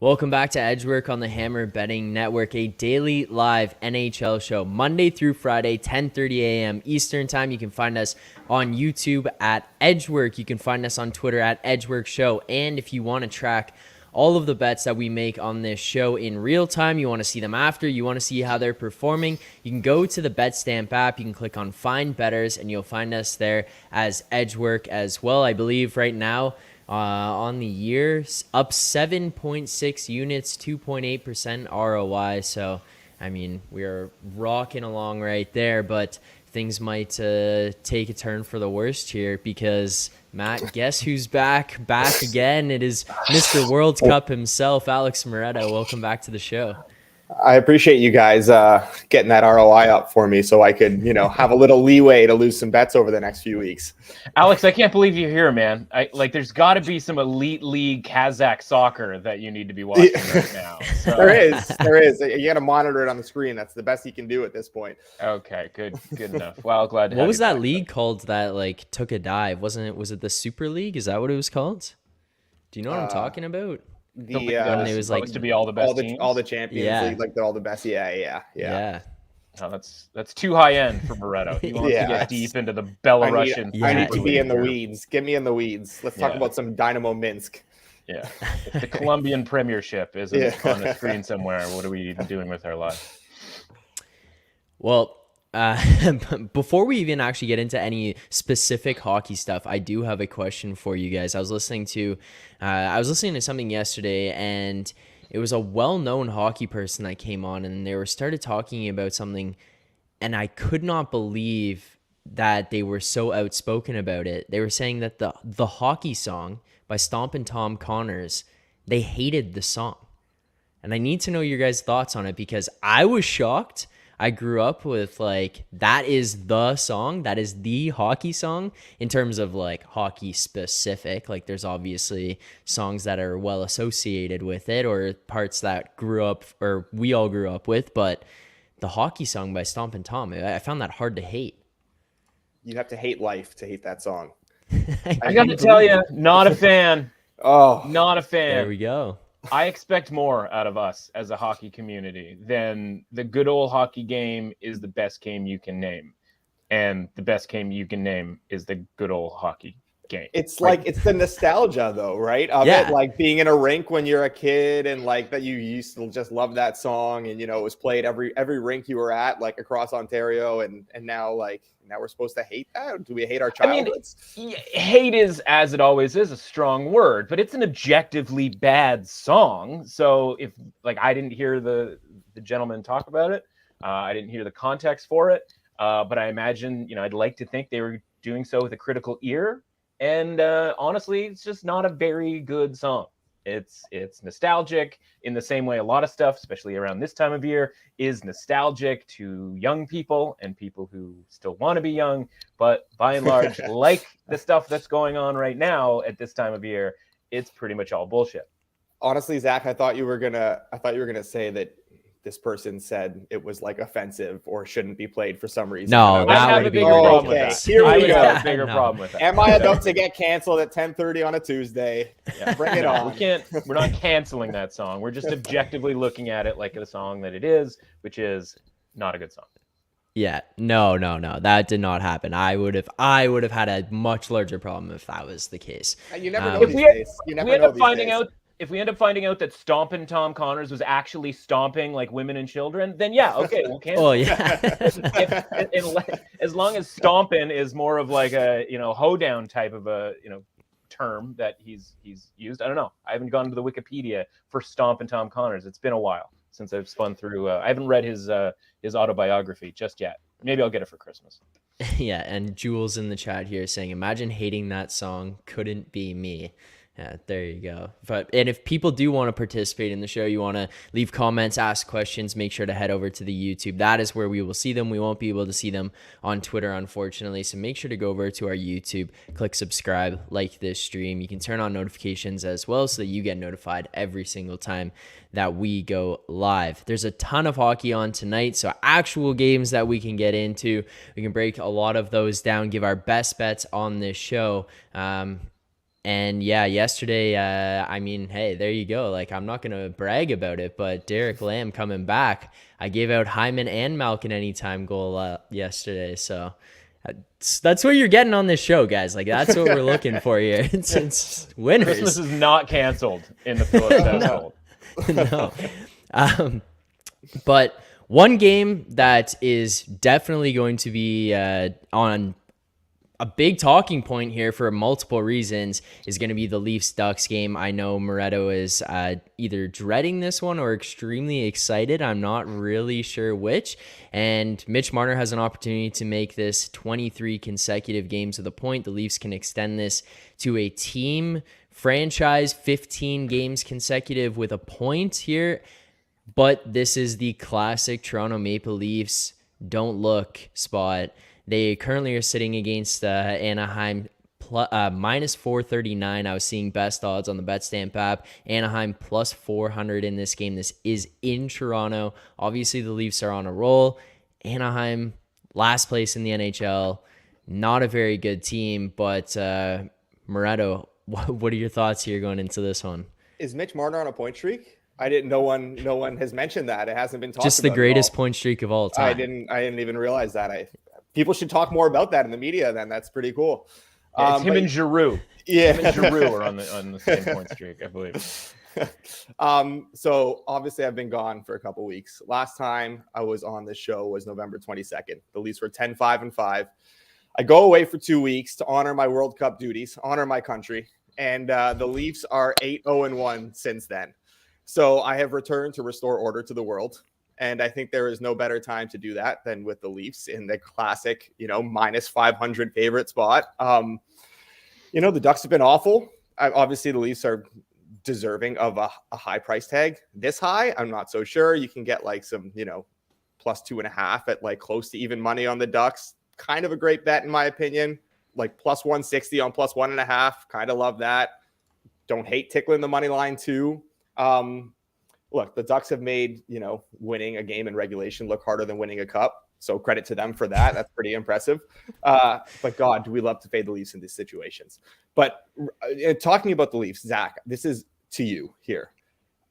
Welcome back to Edgework on the Hammer Betting Network, a daily live NHL show, Monday through Friday, 10:30 a.m. Eastern Time. You can find us on YouTube at Edgework. You can find us on Twitter at Edgework Show. And if you want to track all of the bets that we make on this show in real time, you want to see them after, you want to see how they're performing, you can go to the BetStamp app. You can click on Find Betters, and you'll find us there as Edgework as well. I believe right now, on the year, up 7.6 units, 2.8% ROI. So, I mean, we are rocking along right there, but things might take a turn for the worst here because, Matt, guess who's back again? It is Mr. World Cup himself, Alex Moretto. Welcome back to the show. I appreciate you guys getting that ROI up for me so I could, have a little leeway to lose some bets over the next few weeks. Alex, I can't believe you're here, man. There's got to be some elite league Kazakh soccer that you need to be watching right now. So. There is. You got to monitor it on the screen. That's the best you can do at this point. Okay, good enough. Well, glad to have What was you that back. league called that took a dive? Was it the Super League? Is that what it was called? Do you know what I'm talking about? It was supposed to be all the best teams. all the Champions League, all the best. Yeah. Oh, that's too high end for Moretto. He wants to get deep into the Belarusian. I need to be in the weeds. Get me in the weeds. Let's talk about some Dynamo Minsk. Yeah, if the Colombian Premiership isn't on the screen somewhere, what are we even doing with our lives? Well, before we even actually get into any specific hockey stuff, I do have a question for you guys. I was listening to something yesterday, and it was a well-known hockey person that came on, and they started talking about something, and I could not believe that they were so outspoken about it. They were saying that the hockey song by Stompin' Tom Connors, they hated the song. And I need to know your guys' thoughts on it because I was shocked. I grew up with that is the song, that is the hockey song in terms of hockey specific. There's obviously songs that are well associated with it or parts that we all grew up with, but the hockey song by Stompin' Tom, I found that hard to hate. You have to hate life to hate that song. I got to tell you, not a fan. Not a fan. There we go. I expect more out of us as a hockey community than the good old hockey game is the best game you can name. And the best game you can name is the good old hockey game. It's it's the nostalgia though, right? Of it, being in a rink when you're a kid and that you used to just love that song and, it was played every rink you were at, across Ontario. And now, now we're supposed to hate that? Do we hate our childhoods? I mean, hate is, as it always is, a strong word, but it's an objectively bad song. So if I didn't hear the gentleman talk about it, I didn't hear the context for it, but I imagine, I'd like to think they were doing so with a critical ear. And honestly, it's just not a very good song. It's nostalgic in the same way a lot of stuff, especially around this time of year, is nostalgic to young people and people who still want to be young. But by and large, the stuff that's going on right now at this time of year, it's pretty much all bullshit. Honestly, Zach, I thought you were gonna say that this person said it was offensive or shouldn't be played for some reason. No, I have a bigger problem with that. Here we go. I have a bigger problem with that. Am I about to get canceled at 10:30 on a Tuesday? Yeah. Bring it on. We're not canceling that song. We're just objectively looking at it like a song that it is, which is not a good song. Yeah, no, that did not happen. I would have had a much larger problem if that was the case. You never know these days. If we end up finding out that Stompin' Tom Connors was actually stomping women and children, then okay, we'll cancel. Oh yeah. As long as stompin' is more of a hoedown type of a term that he's used. I don't know. I haven't gone to the Wikipedia for Stompin' Tom Connors. It's been a while since I've spun through. I haven't read his autobiography just yet. Maybe I'll get it for Christmas. Yeah, and Jules in the chat here saying, "Imagine hating that song. Couldn't be me." Yeah, there you go. And if people do want to participate in the show, you want to leave comments, ask questions, make sure to head over to the YouTube. That is where we will see them. We won't be able to see them on Twitter, unfortunately. So make sure to go over to our YouTube, click subscribe, like this stream. You can turn on notifications as well so that you get notified every single time that we go live. There's a ton of hockey on tonight, so actual games that we can get into. We can break a lot of those down, give our best bets on this show. And yeah, yesterday, I mean, hey, there you go. Like, I'm not going to brag about it, but Derek Lamb coming back. I gave out Hyman and Malkin anytime goal yesterday. So that's what you're getting on this show, guys. Like, that's what we're looking for here. It's winners. Christmas is not canceled in the Phillips household. No. But one game that is definitely going to be on a big talking point here for multiple reasons is going to be the Leafs Ducks game. I know Moretto is either dreading this one or extremely excited. I'm not really sure which. And Mitch Marner has an opportunity to make this 23 consecutive games with a point. The Leafs can extend this to a team franchise 15 games consecutive with a point here. But this is the classic Toronto Maple Leafs don't look spot. They currently are sitting against Anaheim minus 439. I was seeing best odds on the BetStamp app. Anaheim plus 400 in this game. This is in Toronto. Obviously, the Leafs are on a roll. Anaheim, last place in the NHL. Not a very good team, but Moretto, what are your thoughts here going into this one? Is Mitch Marner on a point streak? I didn't. No one has mentioned that. It hasn't been talked about. Just the greatest point streak of all time. I didn't even realize that. People should talk more about that in the media. Then that's pretty cool. Yeah, it's him and Giroux. Yeah, him and Giroux are on the same point streak, I believe. So obviously I've been gone for a couple weeks. Last time I was on this show was November 22nd. The Leafs were 10-5-5. I go away for 2 weeks to honor my World Cup duties, honor my country, and the Leafs are 8-0-1 since then. So I have returned to restore order to the world. And I think there is no better time to do that than with the Leafs in the classic, minus 500 favorite spot. The Ducks have been awful. Obviously, the Leafs are deserving of a high price tag. This high, I'm not so sure. You can get like some, plus 2.5 at like close to even money on the Ducks. Kind of a great bet, in my opinion. Like plus 160 on plus 1.5. Kind of love that. Don't hate tickling the money line too. Look, the Ducks have made, winning a game in regulation look harder than winning a cup. So credit to them for that. That's pretty impressive. But God, do we love to fade the Leafs in these situations. But talking about the Leafs, Zach, this is to you here.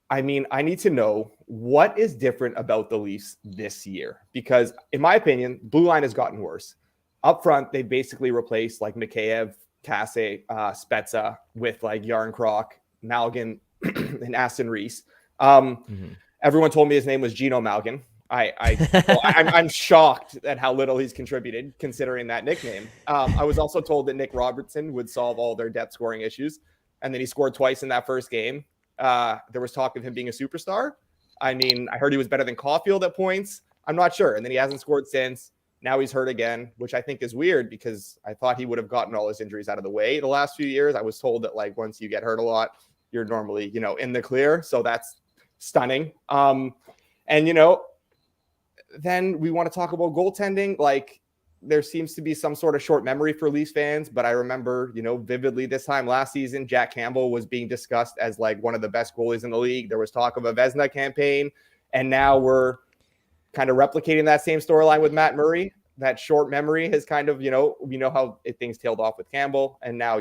I mean, I need to know what is different about the Leafs this year. Because in my opinion, blue line has gotten worse. Up front, they basically replaced like Mikheyev, Kasse, Spezza with like Yarncroc, Malgin, and Aston Reese. Everyone told me his name was Gino Malgin. I'm shocked at how little he's contributed considering that nickname. I was also told that Nick Robertson would solve all their depth scoring issues. And then he scored twice in that first game. There was talk of him being a superstar. I mean, I heard he was better than Caulfield at points. I'm not sure. And then he hasn't scored since. Now he's hurt again, which I think is weird because I thought he would have gotten all his injuries out of the way the last few years. I was told that like once you get hurt a lot, you're normally, in the clear. So that's stunning. Then we want to talk about goaltending. Like there seems to be some sort of short memory for Leafs fans, but I remember, vividly this time last season, Jack Campbell was being discussed as like one of the best goalies in the league. There was talk of a Vezina campaign, and now we're kind of replicating that same storyline with Matt Murray. That short memory has kind of, we know how things tailed off with Campbell, and now,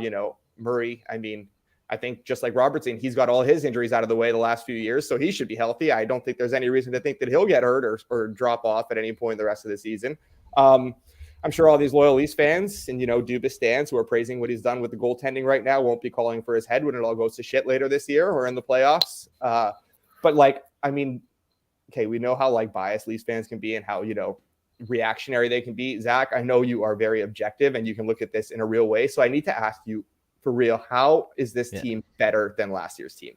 Murray, I mean, I think just like Robertson, he's got all his injuries out of the way the last few years, so he should be healthy. I don't think there's any reason to think that he'll get hurt or drop off at any point the rest of the season. I'm sure all these loyal Leafs fans and, Dubas stands who are praising what he's done with the goaltending right now won't be calling for his head when it all goes to shit later this year or in the playoffs. But like, I mean, okay, we know how like biased Leafs fans can be and how, reactionary they can be. Zach, I know you are very objective and you can look at this in a real way. So I need to ask you, for real, how is this team better than last year's team?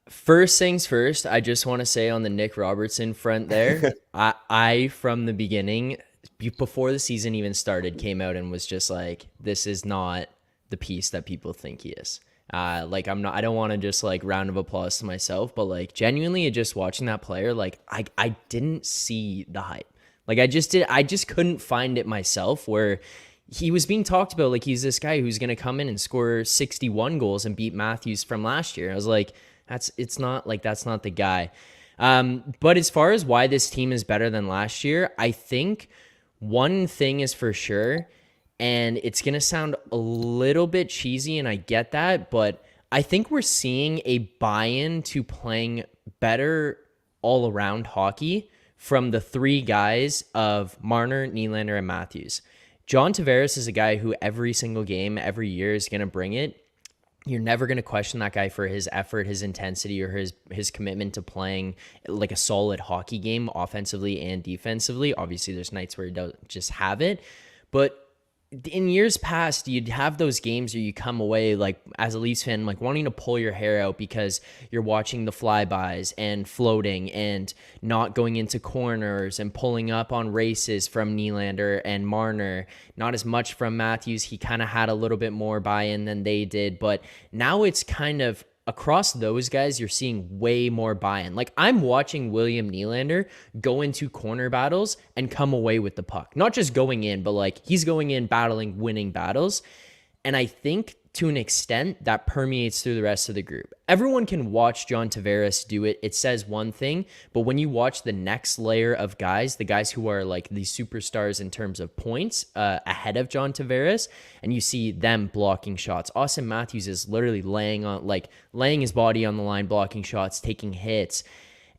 First things first, I just want to say on the Nick Robertson front there, I from the beginning, before the season even started, came out and was just like, this is not the piece that people think he is. I don't want to just like round of applause to myself, but like genuinely just watching that player, like I didn't see the hype. Like I just couldn't find it myself where he was being talked about like he's this guy who's going to come in and score 61 goals and beat Matthews from last year. I was like, that's not the guy. But as far as why this team is better than last year, I think one thing is for sure, And it's going to sound a little bit cheesy, and I get that, but I think we're seeing a buy-in to playing better all-around hockey from the three guys of Marner, Nylander, and Matthews. John Tavares is a guy who every single game, every year is going to bring it. You're never going to question that guy for his effort, his intensity, or his commitment to playing like a solid hockey game offensively and defensively. Obviously, there's nights where he doesn't just have it. But in years past, you'd have those games where you come away like as a Leafs fan, like wanting to pull your hair out because you're watching the flybys and floating and not going into corners and pulling up on races from Nylander and Marner. Not as much from Matthews. He kind of had a little bit more buy-in than they did, but now it's kind of across those guys, you're seeing way more buy-in. Like I'm watching William Nylander go into corner battles and come away with the puck. Not just going in, but like he's going in, battling, winning battles. And I think to an extent that permeates through the rest of the group. Everyone can watch John Tavares do it. It says one thing, but when you watch the next layer of guys, the guys who are like the superstars in terms of points ahead of John Tavares, and you see them blocking shots. Austin Matthews is literally laying his body on the line, blocking shots, taking hits.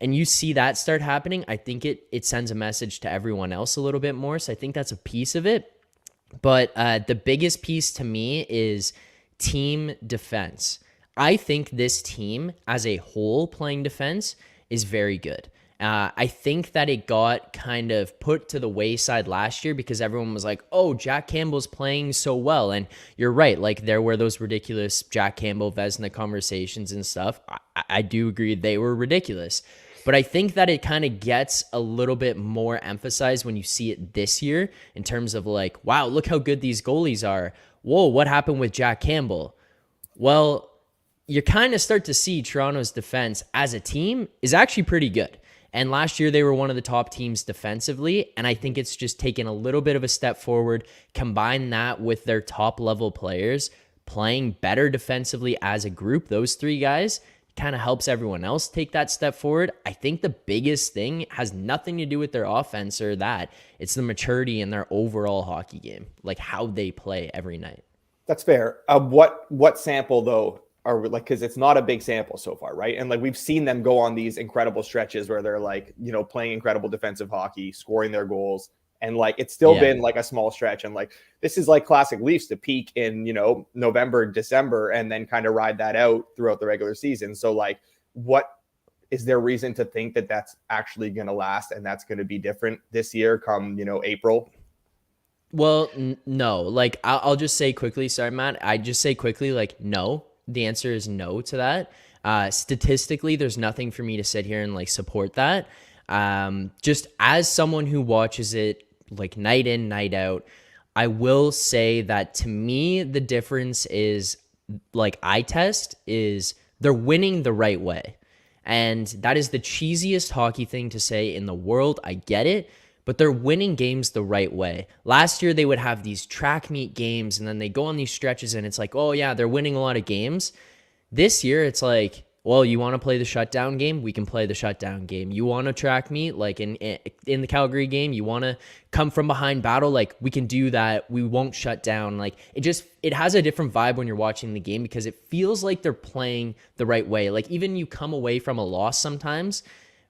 And you see that start happening. I think it sends a message to everyone else a little bit more. So I think that's a piece of it. But the biggest piece to me is team defense. I think this team as a whole playing defense is very good. I think that it got kind of put to the wayside last year because everyone was like, oh, Jack Campbell's playing so well. And you're right. Like there were those ridiculous Jack Campbell Vezina conversations and stuff. I do agree they were ridiculous. But I think that it kind of gets a little bit more emphasized when you see it this year in terms of like, wow, look how good these goalies are. Whoa, what happened with Jack Campbell? Well, you kind of start to see Toronto's defense as a team is actually pretty good. And last year they were one of the top teams defensively. And I think it's just taken a little bit of a step forward. Combine that with their top level players playing better defensively as a group. Those three guys kind of helps everyone else take that step forward. I think the biggest thing has nothing to do with their offense or that. It's the maturity in their overall hockey game, like how they play every night. That's fair. What sample though are like, because it's not a big sample so far, right? And like we've seen them go on these incredible stretches where they're like, you know, playing incredible defensive hockey, scoring their goals. And like it's still been like a small stretch. And like this is like classic Leafs to peak in, you know, November, December, and then kind of ride that out throughout the regular season. So like what is there reason to think that that's actually going to last and that's going to be different this year come, you know, April? Well, no. Like I'll just say quickly, sorry, Matt. I just say quickly, like, no. The answer is no to that. Statistically, there's nothing for me to sit here and like support that. Just as someone who watches it like night in, night out, I will say that to me, the difference is like eye test is they're winning the right way. And that is the cheesiest hockey thing to say in the world. I get it, but they're winning games the right way. Last year, they would have these track meet games and then they go on these stretches and it's like, oh yeah, they're winning a lot of games. This year, it's like, well, you want to play the shutdown game? We can play the shutdown game. You want to track meet? Like in the Calgary game, you want to come from behind battle? Like we can do that. We won't shut down. Like it has a different vibe when you're watching the game because it feels like they're playing the right way. Like even you come away from a loss sometimes,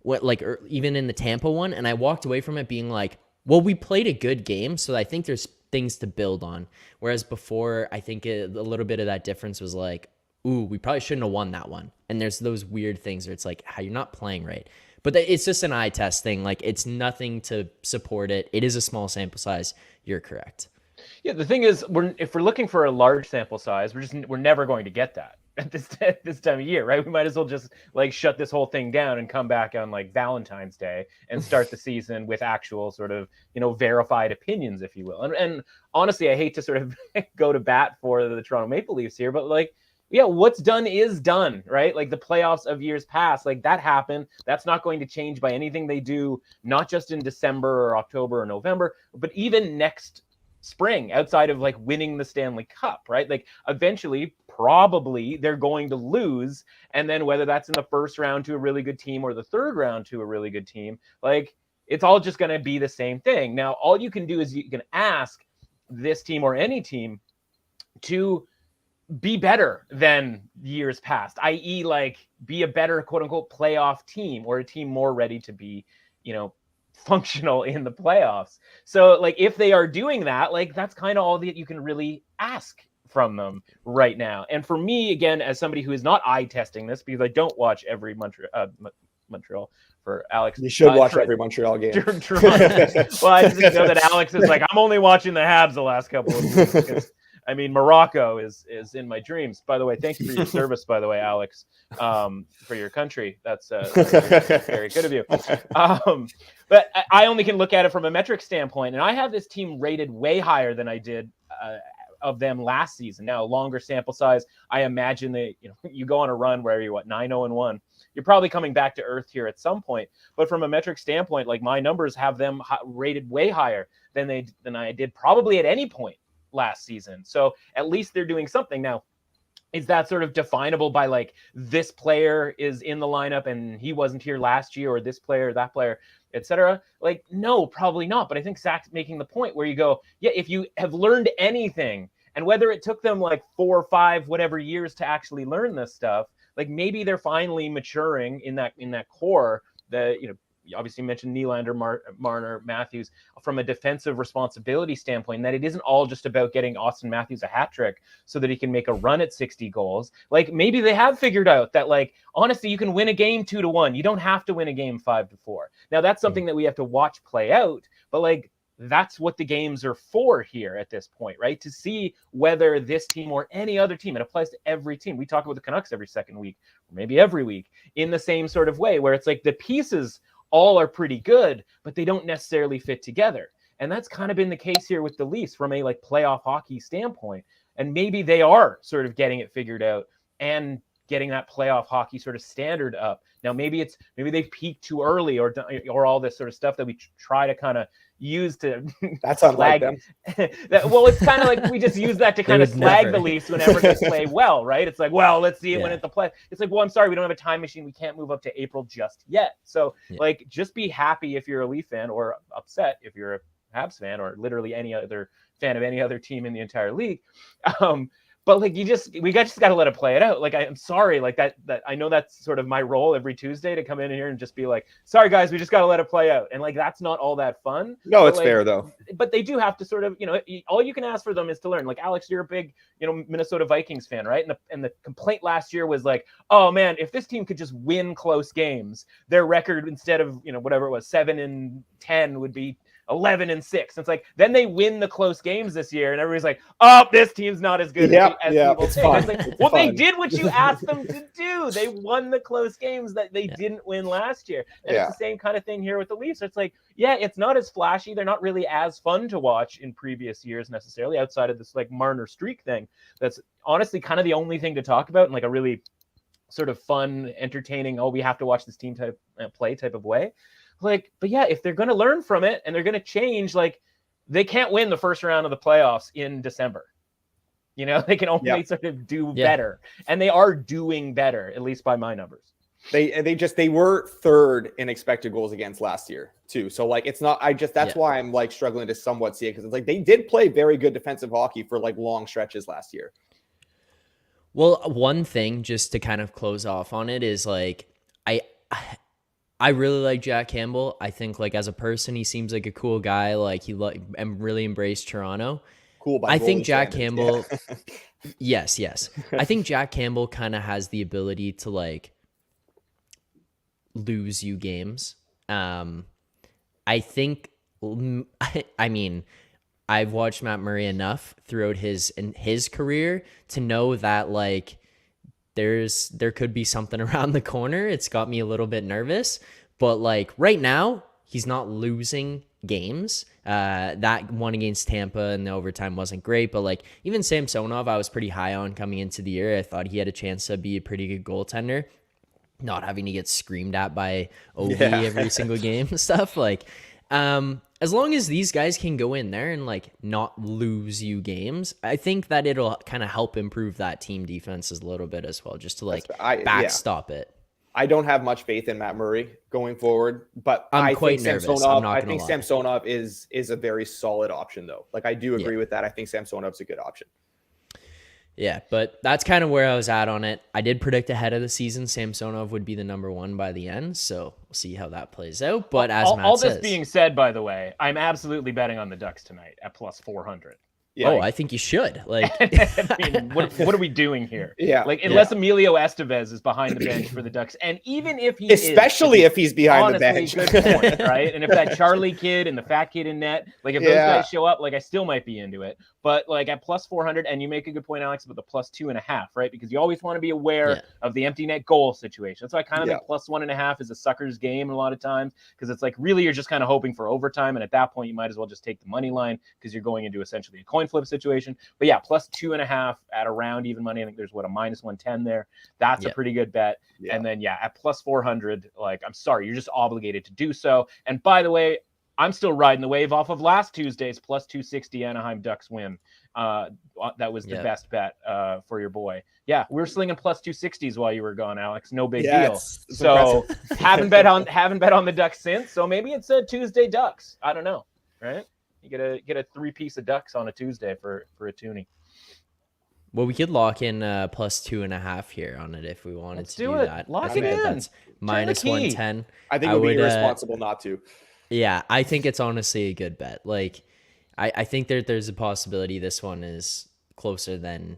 even in the Tampa one, and I walked away from it being like, well, we played a good game, so I think there's things to build on. Whereas before, I think a little bit of that difference was like, ooh, we probably shouldn't have won that one. And there's those weird things where it's like, how you're not playing right. But it's just an eye test thing. Like it's nothing to support it. It is a small sample size. You're correct. Yeah, the thing is, if we're looking for a large sample size, we're never going to get that at this time of year, right? We might as well just like shut this whole thing down and come back on like Valentine's Day and start the season with actual sort of, you know, verified opinions, if you will. And honestly, I hate to sort of go to bat for the Toronto Maple Leafs here, but like, yeah, what's done is done, right? Like the playoffs of years past, like that happened. That's not going to change by anything they do, not just in December or October or November, but even next spring, outside of like winning the Stanley Cup, right? Like eventually, probably they're going to lose. And then whether that's in the first round to a really good team or the third round to a really good team, like it's all just going to be the same thing. Now, all you can do is you can ask, this team or any team to be better than years past, i.e. like be a better quote unquote playoff team, or a team more ready to be, functional in the playoffs. So like if they are doing that, like that's kind of all that you can really ask from them right now. And for me, again, as somebody who is not eye testing this, because I don't watch every Montreal for Alex. You should watch every Montreal game. Well, I just know that Alex is like, I'm only watching the Habs the last couple of weeks because I mean, Morocco is in my dreams. By the way, thank you for your service, by the way, Alex, for your country. That's very good of you. But I only can look at it from a metric standpoint, and I have this team rated way higher than I did of them last season. Now, longer sample size, I imagine that you go on a run where you're 9-0-1. You're probably coming back to earth here at some point. But from a metric standpoint, like my numbers have them rated way higher than I did probably at any point last season. So at least they're doing something. Now, is that sort of definable by like this player is in the lineup and he wasn't here last year, or this player, that player, etc.? Like, no, probably not. But I think Zach's making the point where you go, yeah, if you have learned anything, and whether it took them like 4 or 5 whatever years to actually learn this stuff, like maybe they're finally maturing in that core that, you obviously mentioned Nylander, Marner, Matthews, from a defensive responsibility standpoint, that it isn't all just about getting Austin Matthews a hat trick so that he can make a run at 60 goals. Like maybe they have figured out that, like, honestly, you can win a game 2-1. You don't have to win a game 5-4. Now that's something that we have to watch play out, but like, that's what the games are for here at this point, right? To see whether this team or any other team, it applies to every team. We talk about the Canucks every second week, or maybe every week, in the same sort of way, where it's like the pieces all are pretty good, but they don't necessarily fit together. And that's kind of been the case here with the Leafs from a like playoff hockey standpoint. And maybe they are sort of getting it figured out and getting that playoff hockey sort of standard up. Now, maybe they've peaked too early, or all this sort of stuff that we try to kind of use to that's unlike them. Well, it's kind of like we just use that to kind of slag the Leafs whenever they play well, right? It's like, well, let's see it when it's the play. It's like, well, I'm sorry, we don't have a time machine. We can't move up to April just yet. So like, just be happy if you're a Leaf fan, or upset if you're a Habs fan, or literally any other fan of any other team in the entire league. But like, we just got to let it play it out. Like, I'm sorry, like that I know that's sort of my role every Tuesday, to come in here and just be like, sorry guys, we just got to let it play out. And like, that's not all that fun. No, it's like, fair though. But they do have to sort of, all you can ask for them is to learn. Like, Alex, you're a big, Minnesota Vikings fan, right? And the complaint last year was like, oh man, if this team could just win close games, their record, instead of, whatever it was, 7-10, would be 11-6. It's like, then they win the close games this year, and everybody's like, oh, this team's not as good as people think. It's like, well, they did what you asked them to do. They won the close games that they didn't win last year. And it's the same kind of thing here with the Leafs. It's like, yeah, it's not as flashy. They're not really as fun to watch in previous years necessarily, outside of this like Marner streak thing. That's honestly kind of the only thing to talk about in like a really sort of fun, entertaining, we have to watch this team play type of way. Like, but yeah, if they're going to learn from it and they're going to change, like, they can't win the first round of the playoffs in December. They can only sort of do better, and they are doing better, at least by my numbers. They were third in expected goals against last year too. So like, it's not, that's why I'm like struggling to somewhat see it, because it's like they did play very good defensive hockey for like long stretches last year. Well, one thing just to kind of close off on it is like, I really like Jack Campbell. I think like as a person, he seems like a cool guy. Like and really embraced Toronto. Cool. I think Jack Campbell. Yes. I think Jack Campbell kind of has the ability to like lose you games. I think. I mean, I've watched Matt Murray enough throughout his career to know that like, there could be something around the corner. It's got me a little bit nervous, but like right now he's not losing games. That one against Tampa in the overtime wasn't great, but like even Samsonov, I was pretty high on coming into the year. I thought he had a chance to be a pretty good goaltender, not having to get screamed at by OV every single game and stuff. Like, as long as these guys can go in there and like not lose you games, I think that it'll kind of help improve that team defenses a little bit as well, just to like backstop it. I don't have much faith in Matt Murray going forward, but I'm quite nervous. I'm not gonna lie. Samsonov is a very solid option, though. Like, I do agree with that. I think Samsonov's a good option. Yeah, but that's kind of where I was at on it. I did predict ahead of the season Samsonov would be the number one by the end, so we'll see how that plays out. But as Matt says, this being said, by the way, I'm absolutely betting on the Ducks tonight at plus 400. Yeah, I think you should. Like, I mean, what are we doing here? Yeah, like unless Emilio Estevez is behind the bench for the Ducks, and even if he if he's behind the bench, good point, right? And if that Charlie kid and the fat kid in net, like if those guys show up, like I still might be into it. But like at plus 400, and you make a good point, Alex, about the plus 2.5, right? Because you always want to be aware of the empty net goal situation. So I kind of think plus 1.5 is a sucker's game a lot of times, because it's like really you're just kind of hoping for overtime, and at that point you might as well just take the money line because you're going into essentially a coin flip situation. But yeah, plus 2.5 at around even money. I think there's a minus 110 there. That's a pretty good bet. Yeah. And then at plus 400, like I'm sorry, you're just obligated to do so. And by the way, I'm still riding the wave off of last Tuesday's plus 260 Anaheim Ducks win. That was the best bet for your boy. Yeah, we were slinging plus 260s while you were gone, Alex. No big deal. So haven't bet on the Ducks since. So maybe it's a Tuesday Ducks. I don't know, right? You get a 3-piece of Ducks on a Tuesday for a toonie. Well, we could lock in plus 2.5 here on it if we wanted to do that. Lock it in. That's minus 110. I think it would be irresponsible not to. Yeah, I think it's honestly a good bet. Like, I think there's a possibility this one is closer than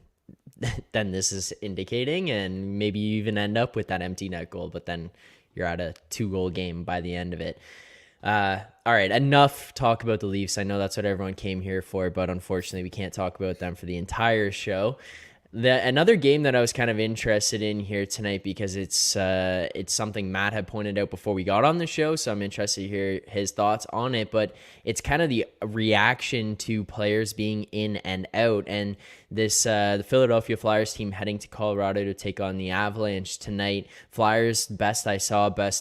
this is indicating, and maybe you even end up with that empty net goal, but then you're at a 2-goal game by the end of it. All right, enough talk about the Leafs. I know that's what everyone came here for, but unfortunately we can't talk about them for the entire show. Another game that I was kind of interested in here tonight, because it's something Matt had pointed out before we got on the show, so I'm interested to hear his thoughts on it. But it's kind of the reaction to players being in and out, and this the Philadelphia Flyers team heading to Colorado to take on the Avalanche tonight. Flyers, best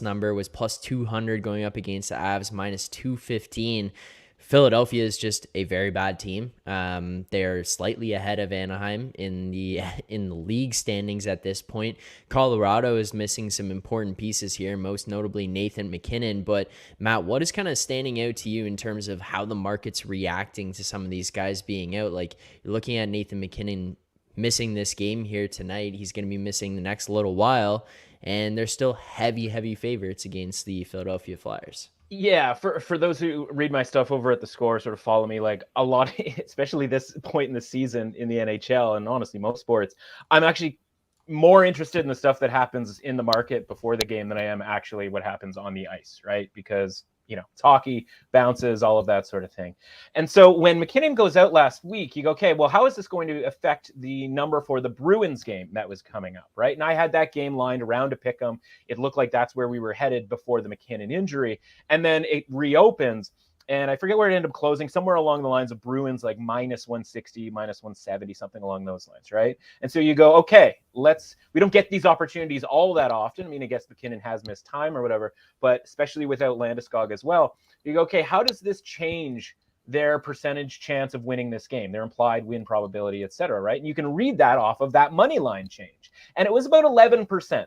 number was plus 200 going up against the Avs, minus 215. Philadelphia is just a very bad team. They're slightly ahead of Anaheim in the league standings at this point. Colorado is missing some important pieces here, most notably Nathan MacKinnon. But Matt, what is kind of standing out to you in terms of how the market's reacting to some of these guys being out? Like, you're looking at Nathan MacKinnon missing this game here tonight. He's going to be missing the next little while, and they're still heavy favorites against the Philadelphia Flyers. Yeah, for those who read my stuff over at The Score, sort of follow me, like a lot, especially this point in the season in the NHL and honestly most sports, I'm actually more interested in the stuff that happens in the market before the game than I am actually what happens on the ice, right? Because it's hockey, bounces, all of that sort of thing. And so when MacKinnon goes out last week, you go, okay, well, how is this going to affect the number for the Bruins game that was coming up, right? And I had that game lined around to pick them. It looked like that's where we were headed before the MacKinnon injury. And then it reopens. And I forget where it ended up closing, somewhere along the lines of Bruins, like minus 160, minus 170, something along those lines, right? And so you go, okay, we don't get these opportunities all that often. I mean, I guess MacKinnon has missed time or whatever, but especially without Landeskog as well, you go, okay, how does this change their percentage chance of winning this game, their implied win probability, et cetera, right? And you can read that off of that money line change. And it was about 11%.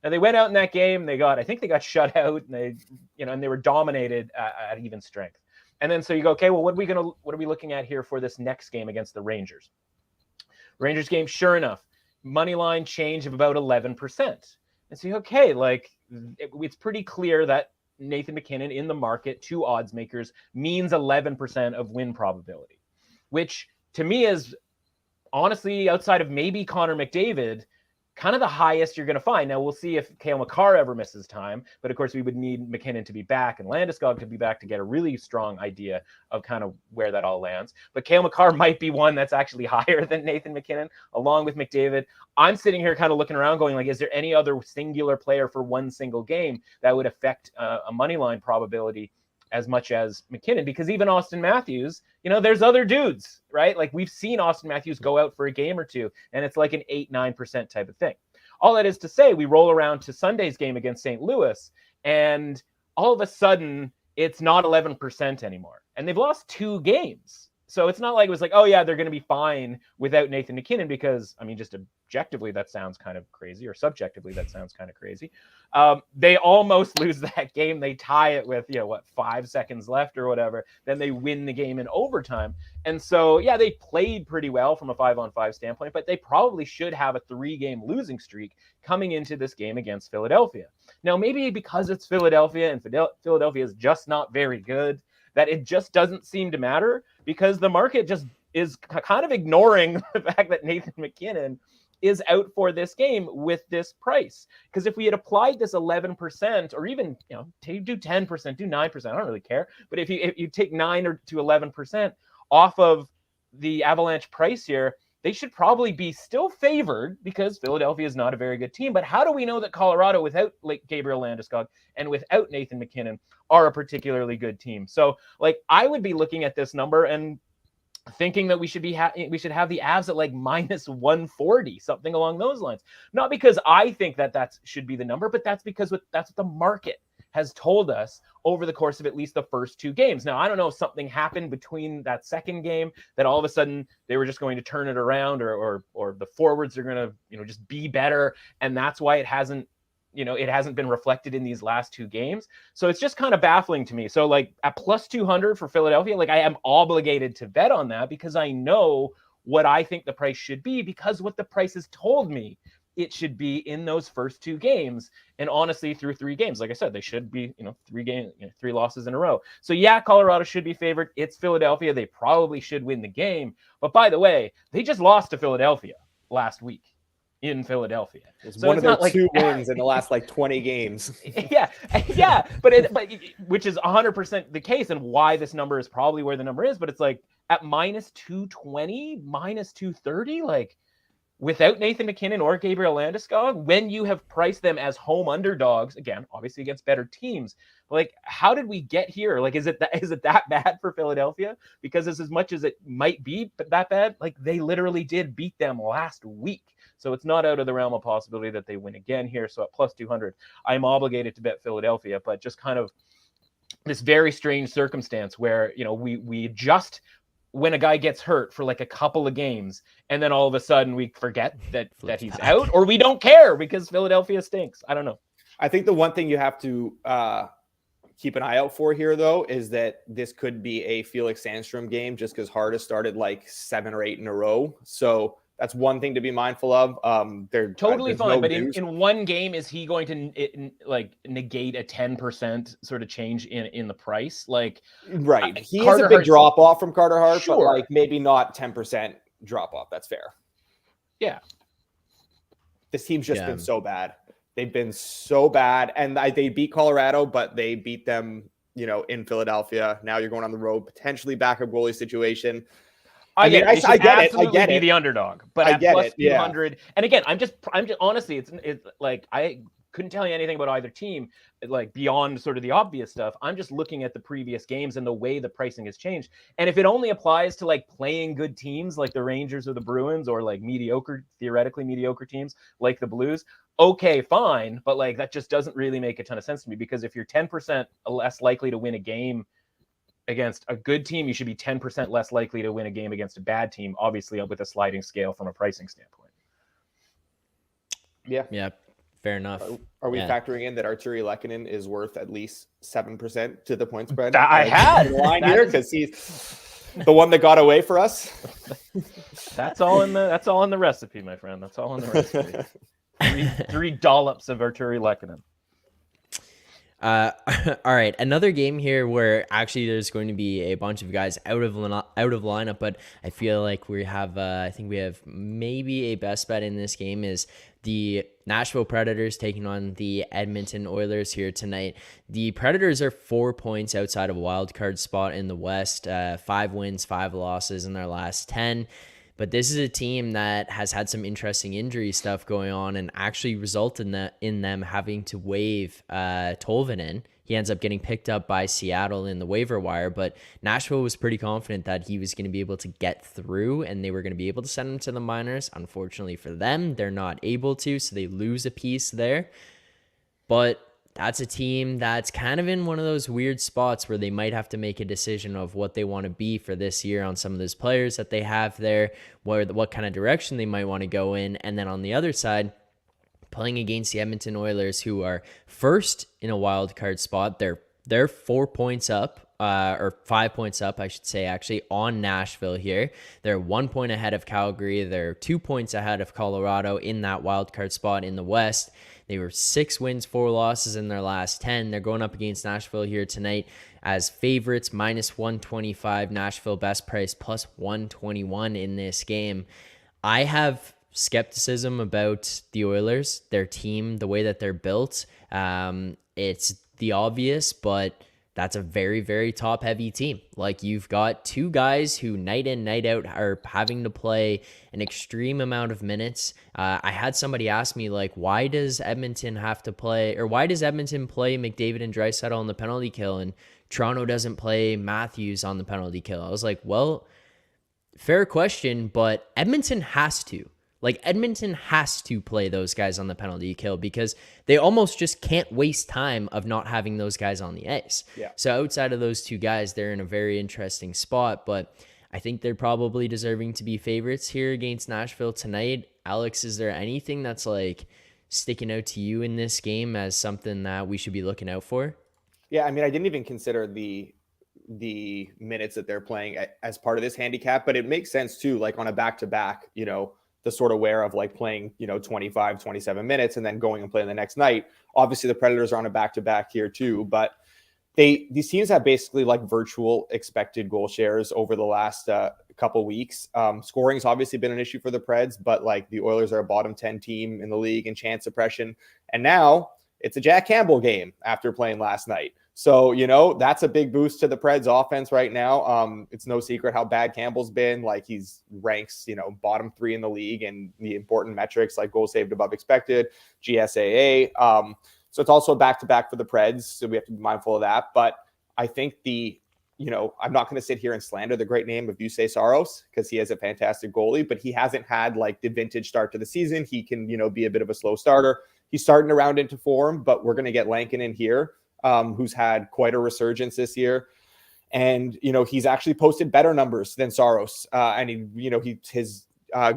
Now they went out in that game, I think they got shut out, and they were dominated at even strength. And then so you go, okay, well, what are we looking at here for this next game against the Rangers? Rangers game, sure enough, money line change of about 11%. And so, okay, like it's pretty clear that Nathan MacKinnon in the market, 2 odds makers, means 11% of win probability, which to me is honestly, outside of maybe Connor McDavid, kind of the highest you're going to find. Now, we'll see if Cale Makar ever misses time, but of course we would need MacKinnon to be back and Landeskog to be back to get a really strong idea of kind of where that all lands. But Cale Makar might be one that's actually higher than Nathan MacKinnon, along with McDavid. I'm sitting here kind of looking around going, like, is there any other singular player for one single game that would affect a money line probability as much as MacKinnon? Because even Austin Matthews, there's other dudes, right? Like we've seen Austin Matthews go out for a game or two, and it's like an 8-9% type of thing. All that is to say, we roll around to Sunday's game against St. Louis, and all of a sudden it's not 11% anymore. And they've lost 2 games. So it's not like it was like, oh yeah, they're going to be fine without Nathan MacKinnon, because I mean, just objectively that sounds kind of crazy, or subjectively that sounds kind of crazy. They almost lose that game. They tie it with 5 seconds left or whatever. Then they win the game in overtime. And so yeah, they played pretty well from a 5-on-5 standpoint, but they probably should have a 3-game losing streak coming into this game against Philadelphia. Now maybe because it's Philadelphia and Philadelphia is just not very good, that it just doesn't seem to matter, because the market just is kind of ignoring the fact that Nathan MacKinnon is out for this game with this price. Because if we had applied this 11%, or even do 10%, do 9%, I don't really care. But if you take 9 to 11% off of the Avalanche price here, they should probably be still favored, because Philadelphia is not a very good team. But how do we know that Colorado, without Gabriel Landeskog and without Nathan MacKinnon, are a particularly good team? So I would be looking at this number and thinking that we should we should have the Avs at like minus 140, something along those lines. Not because I think that should be the number, but that's because that's what the market has told us over the course of at least the first 2 games. Now, I don't know if something happened between that second game that all of a sudden they were just going to turn it around, or the forwards are going to, just be better. And that's why it hasn't been reflected in these last 2 games. So it's just kind of baffling to me. So at plus 200 for Philadelphia, I am obligated to bet on that, because I know what I think the price should be, because what the price has told me it should be in those first 2 games. And honestly, through 3 games, like I said, they should be, 3 losses in a row. So yeah, Colorado should be favored. It's Philadelphia. They probably should win the game. But by the way, they just lost to Philadelphia last week in Philadelphia. It's one of their 2 wins in the last 20 games. yeah, but which is 100% the case, and why this number is probably where the number is. But it's at minus 220, minus 230, without Nathan MacKinnon or Gabriel Landeskog, when you have priced them as home underdogs, again, obviously against better teams. How did we get here? Is it that bad for Philadelphia? Because as much as it might be that bad, they literally did beat them last week. So it's not out of the realm of possibility that they win again here. So at plus 200, I'm obligated to bet Philadelphia, but just kind of this very strange circumstance where, we adjust when a guy gets hurt for a couple of games, and then all of a sudden we forget that he's out, or we don't care because Philadelphia stinks. I don't know. I think the one thing you have to keep an eye out for here, though, is that this could be a Felix Sandstrom game, just because Hart has started 7 or 8 in a row. So that's one thing to be mindful of. They're totally fine, but in one game, is he going to negate a 10% sort of change in the price? Right, he is a big drop off from Carter Hart, sure, but maybe not 10% drop off. That's fair. Yeah, this team's just been so bad. They've been so bad, and they beat Colorado, but they beat them, in Philadelphia. Now you're going on the road, potentially backup goalie situation. I get it. I get it. I get be it. the underdog, but at plus 200, and again, I'm just honestly, it's I couldn't tell you anything about either team, beyond sort of the obvious stuff. I'm just looking at the previous games and the way the pricing has changed. And if it only applies to playing good teams like the Rangers or the Bruins, or theoretically mediocre teams like the Blues, okay, fine. But that just doesn't really make a ton of sense to me, because if you're 10% less likely to win a game against a good team, you should be 10% less likely to win a game against a bad team, obviously with a sliding scale from a pricing standpoint. Yeah, fair enough. Are we factoring in that Arturi Lehkonen is worth at least 7% to the point spread? I had line here, because he's the one that got away for us. That's all in the recipe, my friend. That's all in the recipe. Three dollops of Arturi Lehkonen. All right, another game here where actually there's going to be a bunch of guys out of lineup, but I feel like we have I think we have maybe a best bet in this game is the Nashville Predators taking on the Edmonton Oilers here tonight. The Predators are 4 points outside of a wild card spot in the West, 5 wins, 5 losses in their last 10. But this is a team that has had some interesting injury stuff going on and actually resulted in them having to waive Tolvanen. He ends up getting picked up by Seattle in the waiver wire, but Nashville was pretty confident that he was going to be able to get through and they were going to be able to send him to the minors. Unfortunately for them, they're not able to, so they lose a piece there. But that's a team that's kind of in one of those weird spots where they might have to make a decision of what they want to be for this year on some of those players that they have there, what kind of direction they might want to go in. And then on the other side, playing against the Edmonton Oilers, who are first in a wild card spot. They're 4 points up, or 5 points up, I should say, actually, on Nashville here. They're 1 point ahead of Calgary. They're 2 points ahead of Colorado in that wild card spot in the West. They were 6 wins, 4 losses in their last 10. They're going up against Nashville here tonight as favorites, minus 125. Nashville best price plus 121 in this game. I have skepticism about the Oilers, their team, the way that they're built. It's the obvious, but that's a very, very top heavy team. Like, you've got 2 guys who night in, night out are having to play an extreme amount of minutes. I had somebody ask me, like, why does Edmonton play McDavid and Draisaitl on the penalty kill and Toronto doesn't play Matthews on the penalty kill? I was like, well, fair question, but Edmonton has to. Like, Edmonton has to play those guys on the penalty kill because they almost just can't waste time of not having those guys on the ice. Yeah. So outside of those 2 guys, they're in a very interesting spot, but I think they're probably deserving to be favorites here against Nashville tonight. Alex, is there anything that's like sticking out to you in this game as something that we should be looking out for? Yeah, I mean, I didn't even consider the minutes that they're playing as part of this handicap, but it makes sense too, like on a back-to-back, the sort of wear of like playing, 25, 27 minutes and then going and playing the next night. Obviously the Predators are on a back-to-back here too, but these teams have basically like virtual expected goal shares over the last couple weeks. Scoring's obviously been an issue for the Preds, but like the Oilers are a bottom 10 team in the league in chance suppression. And now it's a Jack Campbell game after playing last night. So, that's a big boost to the Preds offense right now. It's no secret how bad Campbell's been. Like, he's ranks, bottom 3 in the league and the important metrics like goals saved above expected, GSAA. So it's also back-to-back for the Preds. So we have to be mindful of that. But I think I'm not going to sit here and slander the great name of Jussi Saros because he is a fantastic goalie, but he hasn't had like the vintage start to the season. He can, be a bit of a slow starter. He's starting to round into form, but we're going to get Lankin in here. Who's had quite a resurgence this year. And, he's actually posted better numbers than Saros. And his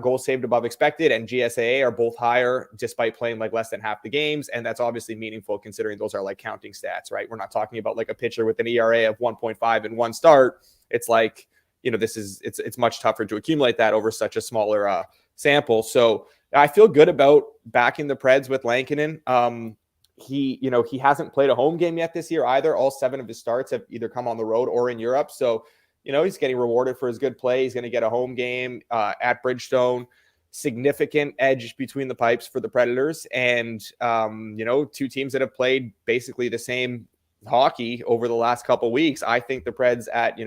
goals saved above expected and GSAA are both higher despite playing like less than half the games. And that's obviously meaningful considering those are like counting stats, right? We're not talking about like a pitcher with an ERA of 1.5 in one start. It's like, it's much tougher to accumulate that over such a smaller sample. So I feel good about backing the Preds with Lankinen. He hasn't played a home game yet this year either. All 7 of his starts have either come on the road or in Europe. So, he's getting rewarded for his good play. He's going to get a home game at Bridgestone. Significant edge between the pipes for the Predators. And, 2 teams that have played basically the same hockey over the last couple of weeks. I think the Preds at,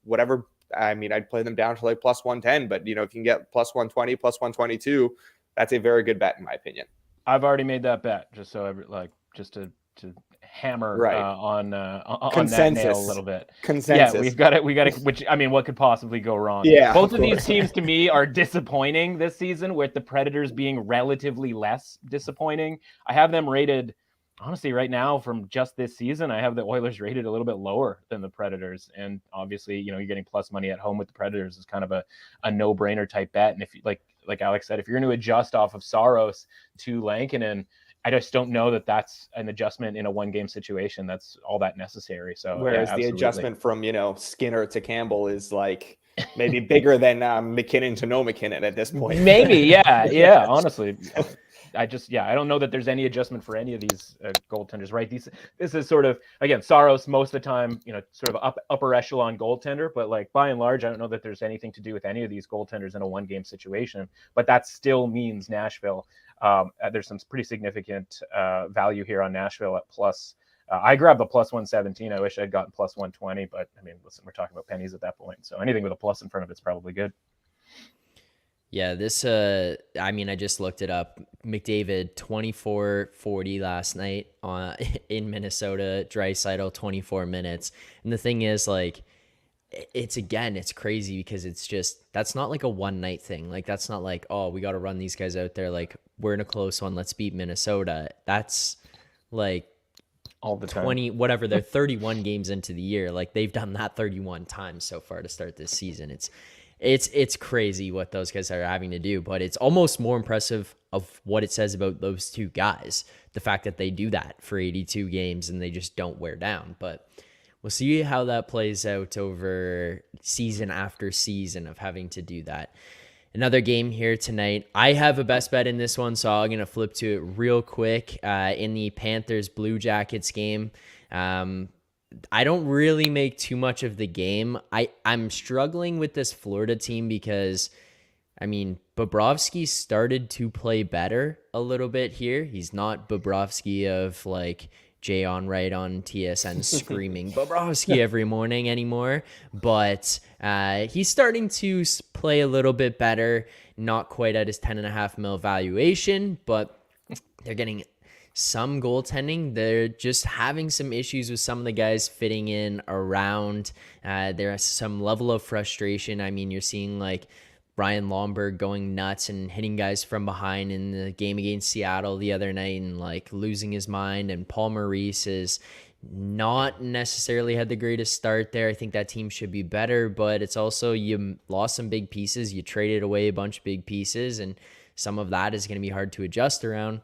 whatever. I mean, I'd play them down to like plus 110. But, if you can get plus 120, plus 122, that's a very good bet in my opinion. I've already made that bet just to hammer on that nail a little bit. Consensus. Yeah, we got it. Which, I mean, what could possibly go wrong? Yeah, both of these teams to me are disappointing this season, with the Predators being relatively less disappointing. I have them rated, honestly, right now from just this season. I have the Oilers rated a little bit lower than the Predators, and obviously, you're getting plus money at home with the Predators is kind of a no-brainer type bet. And if you like Alex said, if you're going to adjust off of Saros to Lankinen, I just don't know that that's an adjustment in a 1-game situation that's all that necessary. So whereas the adjustment from Skinner to Campbell is like maybe bigger than MacKinnon to no MacKinnon at this point. Maybe, yeah. Honestly, I don't know that there's any adjustment for any of these goaltenders, right? This is sort of, again, Saros most of the time, sort of upper echelon goaltender, but like by and large, I don't know that there's anything to do with any of these goaltenders in a 1-game situation. But that still means Nashville. There's some pretty significant value here on Nashville at plus. I grabbed the plus 117. I wish I'd gotten plus 120, but I mean, listen, we're talking about pennies at that point. So anything with a plus in front of it's probably good. Yeah, this, I just looked it up. McDavid, 24-40 last night in Minnesota. Draisaitl, 24 minutes. And the thing is, like, it's crazy because it's just, that's not like a one-night thing. Like, that's not like, oh, we got to run these guys out there. Like, we're in a close one. Let's beat Minnesota. That's, like, all the time. 20, whatever, they're 31 games into the year. Like, they've done that 31 times so far to start this season. It's crazy what those guys are having to do, but it's almost more impressive of what it says about those two guys. The fact that they do that for 82 games and they just don't wear down. But we'll see how that plays out over season after season of having to do that. Another game here tonight. I have a best bet in this one, so I'm going to flip to it real quick. In the Panthers Blue Jackets game, I don't really make too much of the game. I'm struggling with this Florida team because, I mean, Bobrovsky started to play better a little bit here. He's not Bobrovsky of like Jay on right on TSN screaming Bobrovsky every morning anymore, but he's starting to play a little bit better. Not quite at his 10.5 mil valuation, but they're getting some goaltending. They're just having some issues with some of the guys fitting in around. There's some level of frustration. I mean, you're seeing like Brian Lomberg going nuts and hitting guys from behind in the game against Seattle the other night and like losing his mind. And Paul Maurice is not necessarily had the greatest start there. I think that team should be better, but it's also you lost some big pieces. You traded away a bunch of big pieces, and some of that is going to be hard to adjust around.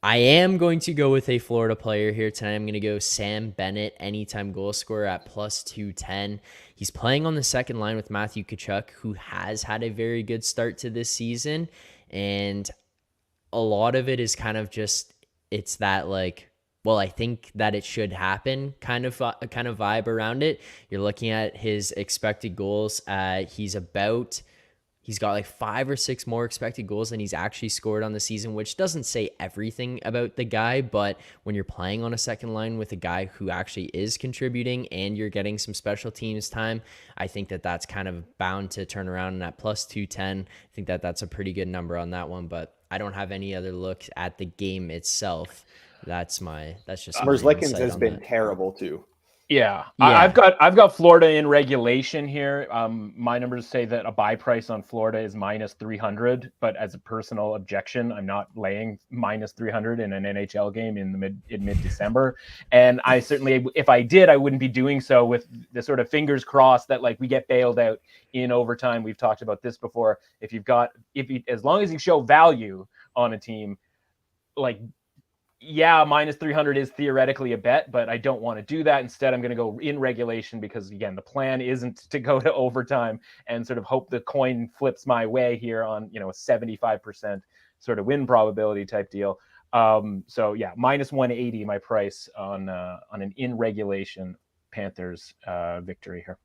I am going to go with a Florida player here tonight. I'm going to go Sam Bennett, anytime goal scorer at plus 210. He's playing on the second line with Matthew Tkachuk, who has had a very good start to this season. And a lot of it is kind of just, it's that like, well, I think that it should happen kind of vibe around it. You're looking at his expected goals. He's got like 5 or 6 more expected goals than he's actually scored on the season, which doesn't say everything about the guy. But when you're playing on a second line with a guy who actually is contributing and you're getting some special teams time, I think that that's kind of bound to turn around. And at plus 210, I think that that's a pretty good number on that one. But I don't have any other look at the game itself. That's just Merzlikins has been terrible too. Yeah. I've got Florida in regulation here. My numbers say that a buy price on Florida is minus 300, but as a personal objection, I'm not laying minus 300 in an NHL game in mid-December. And I certainly, if I did, I wouldn't be doing so with the sort of fingers crossed that like we get bailed out in overtime. We've talked about this before. As long as you show value on a team, like, yeah, minus 300 is theoretically a bet, but I don't want to do that. Instead, I'm going to go in regulation because, again, the plan isn't to go to overtime and sort of hope the coin flips my way here on, a 75% sort of win probability type deal. So, yeah, minus 180 my price on an in regulation Panthers victory here.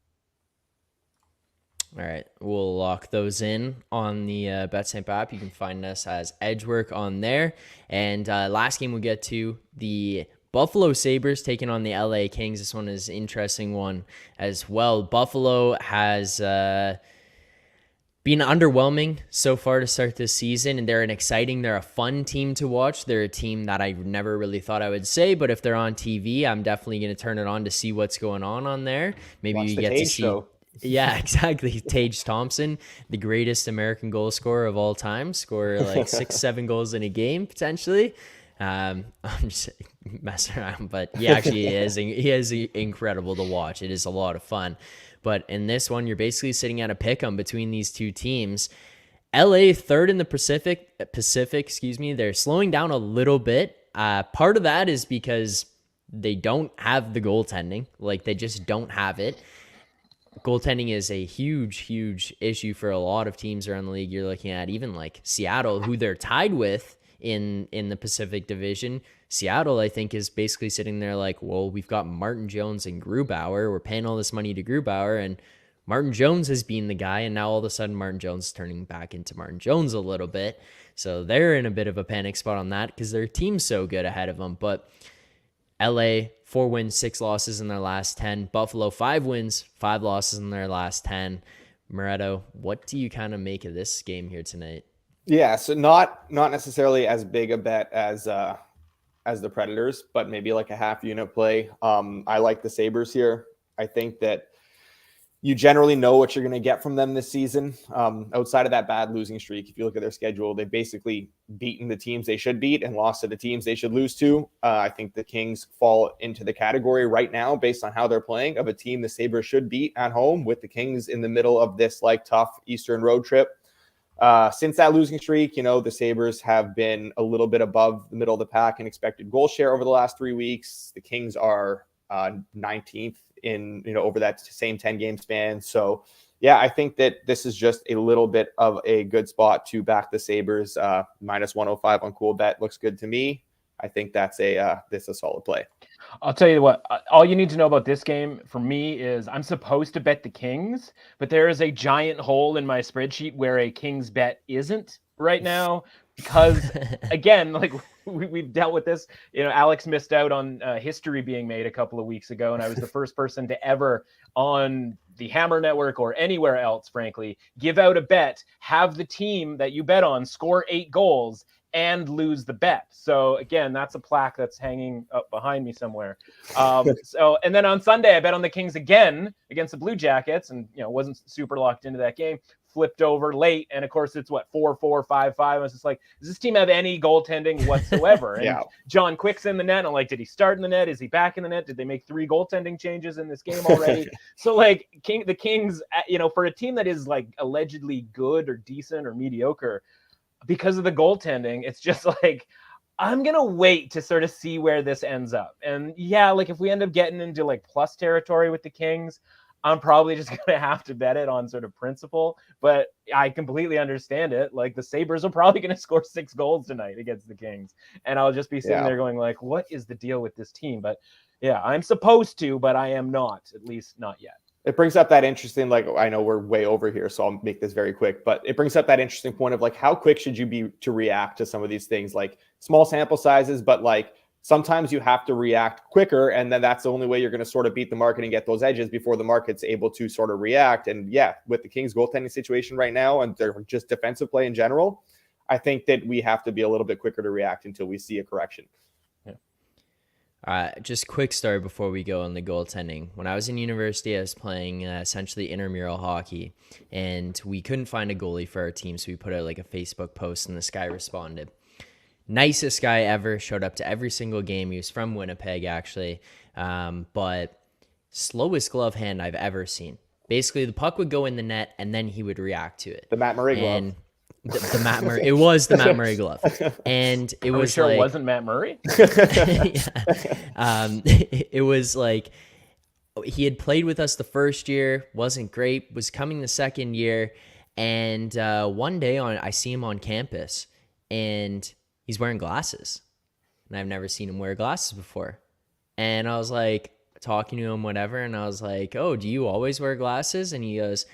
All right, we'll lock those in on the BetSamp app. You can find us as Edgework on there. And last game we'll get to, the Buffalo Sabres taking on the LA Kings. This one is an interesting one as well. Buffalo has been underwhelming so far to start this season, and they're a fun team to watch. They're a team that I never really thought I would say, but if they're on TV, I'm definitely going to turn it on to see what's going on there. Maybe you get to see... Show. Yeah, exactly. Tage Thompson, the greatest American goal scorer of all time, score like 6-7 goals in a game potentially. I'm just messing around, but he actually is incredible to watch. It is a lot of fun. But in this one, you're basically sitting at a pick-em between these two teams. LA third in the Pacific, they're slowing down a little bit. Part of that is because they don't have the goaltending. Like, they just don't have it. Goaltending is a huge, huge issue for a lot of teams around the league. You're looking at even like Seattle, who they're tied with in the Pacific Division. Seattle, I think, is basically sitting there like, well, we've got Martin Jones and Grubauer. We're paying all this money to Grubauer, and Martin Jones has been the guy, and now all of a sudden Martin Jones is turning back into Martin Jones a little bit. So they're in a bit of a panic spot on that because their team's so good ahead of them. But LA, 4 wins, 6 losses in their last 10. Buffalo, 5 wins, 5 losses in their last 10. Moretto, what do you kind of make of this game here tonight? Yeah, so not necessarily as big a bet as the Predators, but maybe like a half unit play. I like the Sabres here. I think that You generally know what you're going to get from them this season. Outside of that bad losing streak, if you look at their schedule, they've basically beaten the teams they should beat and lost to the teams they should lose to. I think the Kings fall into the category right now, based on how they're playing, of a team the Sabres should beat at home, with the Kings in the middle of this like tough Eastern road trip. Since that losing streak, the Sabres have been a little bit above the middle of the pack in expected goal share over the last 3 weeks. The Kings are 19th in, over that same 10-game span. So yeah, I think that this is just a little bit of a good spot to back the Sabres. Minus 105 on Cool Bet looks good to me. I think that's a solid play. I'll tell you what, all you need to know about this game for me is I'm supposed to bet the Kings, but there is a giant hole in my spreadsheet where a Kings bet isn't right now, because again, like we've dealt with this, Alex missed out on history being made a couple of weeks ago. And I was the first person to ever on the Hammer Network or anywhere else, frankly, give out a bet, have the team that you bet on score 8 goals and lose the bet. So again, that's a plaque that's hanging up behind me somewhere. And then on Sunday, I bet on the Kings again against the Blue Jackets, and wasn't super locked into that game. Flipped over late, and of course it's 4-4, 5-5. I was just like, does this team have any goaltending whatsoever? And yeah. John Quick's in the net. I'm like, did he start in the net? Is he back in the net? Did they make 3 goaltending changes in this game already? So like the Kings, for a team that is like allegedly good or decent or mediocre, because of the goaltending, it's just like, I'm going to wait to sort of see where this ends up. And yeah, like if we end up getting into like plus territory with the Kings, I'm probably just going to have to bet it on sort of principle, but I completely understand it. Like the Sabres are probably going to score 6 goals tonight against the Kings. And I'll just be sitting there going like, what is the deal with this team? But yeah, I'm supposed to, but I am not, at least not yet. It brings up that interesting, like, I know we're way over here, so I'll make this very quick, but it brings up that interesting point of like, how quick should you be to react to some of these things? Like small sample sizes, but like sometimes you have to react quicker. And then that's the only way you're going to sort of beat the market and get those edges before the market's able to sort of react. And yeah, with the Kings goaltending situation right now, and their just defensive play in general, I think that we have to be a little bit quicker to react until we see a correction. Just quick story before we go on the goaltending. When I was in university, I was playing essentially intramural hockey, and we couldn't find a goalie for our team, so we put out like a Facebook post, and this guy responded. Nicest guy ever, showed up to every single game. He was from Winnipeg, actually, but slowest glove hand I've ever seen. Basically, the puck would go in the net, and then he would react to it. The Matt Murray glove. The Matt Murray. It was the Matt Murray glove, and it was sure like, it wasn't Matt Murray. It was like he had played with us the first year, wasn't great, was coming the second year, and one day I see him on campus, and he's wearing glasses, and I've never seen him wear glasses before, and I was like talking to him, whatever, and I was like, "Oh, do you always wear glasses?" And he goes,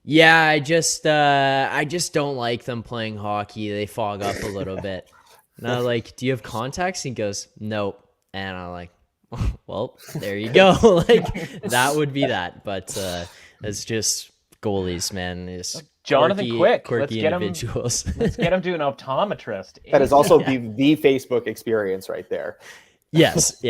"Yeah, I just don't like them playing hockey. They fog up a little bit." And I was like, "Do you have contacts?" And he goes, "Nope." And I'm like, "Well, there you go." Like that would be that. But it's just goalies, man. It's Jonathan Quick. Quirky individuals. Let's get him to an optometrist. That is also the Facebook experience right there. Yes.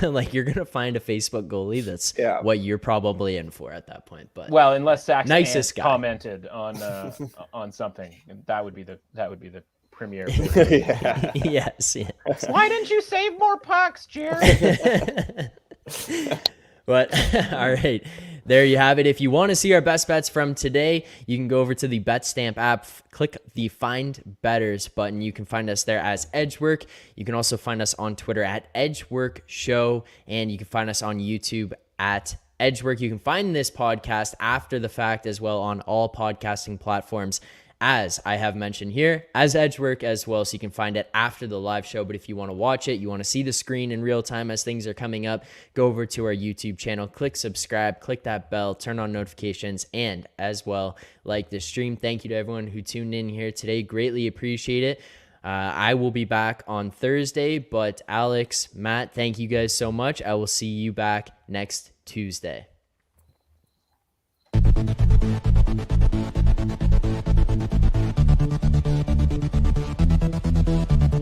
Like you're gonna find a Facebook goalie that's what you're probably in for at that point. But well, unless Zach nicest guy commented on something, that would be the premiere. Yes. Why didn't you save more pucks, Jared? But all right, there you have it. If you want to see our best bets from today, you can go over to the BetStamp app, click the Find Betters button. You can find us there as Edgework. You can also find us on Twitter at Edgework Show, and you can find us on YouTube at Edgework. You can find this podcast after the fact as well on all podcasting platforms, as I have mentioned here, as Edgework as well, so you can find it after the live show. But if you want to watch it, you want to see the screen in real time as things are coming up, go over to our YouTube channel, click subscribe, click that bell, turn on notifications, and as well, like the stream. Thank you to everyone who tuned in here today. Greatly appreciate it. I will be back on Thursday, but Alex, Matt, thank you guys so much. I will see you back next Tuesday.